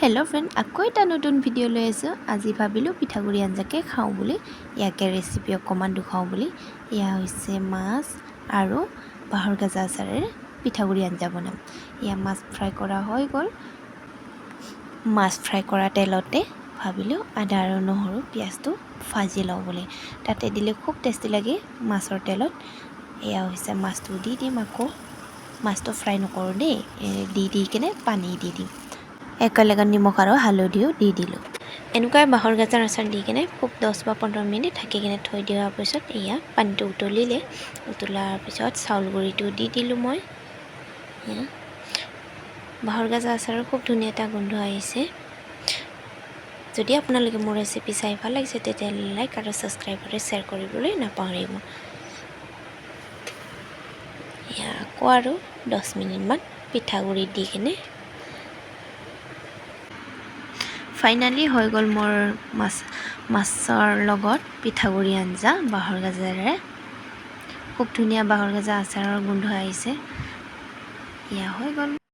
Hello' friend, আকৌ এটা নতুন ভিডিঅ' লৈ আছোঁ। আজি ভাবিলোঁ পিঠাগুড়ি আঞ্জাকে খাওঁ বুলি, ইয়াকে ৰেচিপি অকণমান দেখুৱাওঁ বুলি। এয়া হৈছে মাছ আৰু বাঁহৰ গাজা আচাৰেৰে পিঠাগুড়ি আঞ্জা বনাম। এয়া মাছ ফ্ৰাই কৰা হৈ গ'ল। মাছ ফ্ৰাই কৰা তেলতে ভাবিলোঁ আদা আৰু নহৰু পিঁয়াজটো ভাজি লওঁ বুলি। তাতে দিলে খুব টেষ্টি লাগে মাছৰ তেলত। এয়া হৈছে মাছটো দি দিম। আকৌ মাছটো ফ্ৰাই নকৰোঁ দেই, দি কিনে পানী দি দিম। একেলগে নিমখ আৰু হালধিও দি দিলোঁ। এনেকুৱাই বাঁহৰ গাজাৰ আচাৰ দি কিনে খুব 10 বা 15 মিনিট ঢাকি কিনে থৈ দিয়াৰ পিছত এয়া পানীটো উতলিলে। উতলাৰ পিছত চাউল গুড়িটো দি দিলোঁ মই। বাঁহৰ গাজা আচাৰৰ খুব ধুনীয়া এটা গোন্ধ আহিছে। যদি আপোনালোকে মোৰ ৰেচিপি চাই ভাল লাগিছে তেতিয়াহ'লে লাইক আৰু ছাবস্ক্ৰাইব কৰি শ্বেয়াৰ কৰিবলৈ নাপাহৰিব। এয়া আকৌ আৰু 10 মিনিটমান পিঠাগুড়ি দি কিনে ফাইনেলি হৈ গ'ল মোৰ মাছৰ লগত পিঠাগুড়ি আঞ্জা বাঁহৰ গাজেৰে। খুব ধুনীয়া বাঁহৰ গাজা আচাৰৰ গোন্ধ আহিছে। এয়া হৈ গ'ল।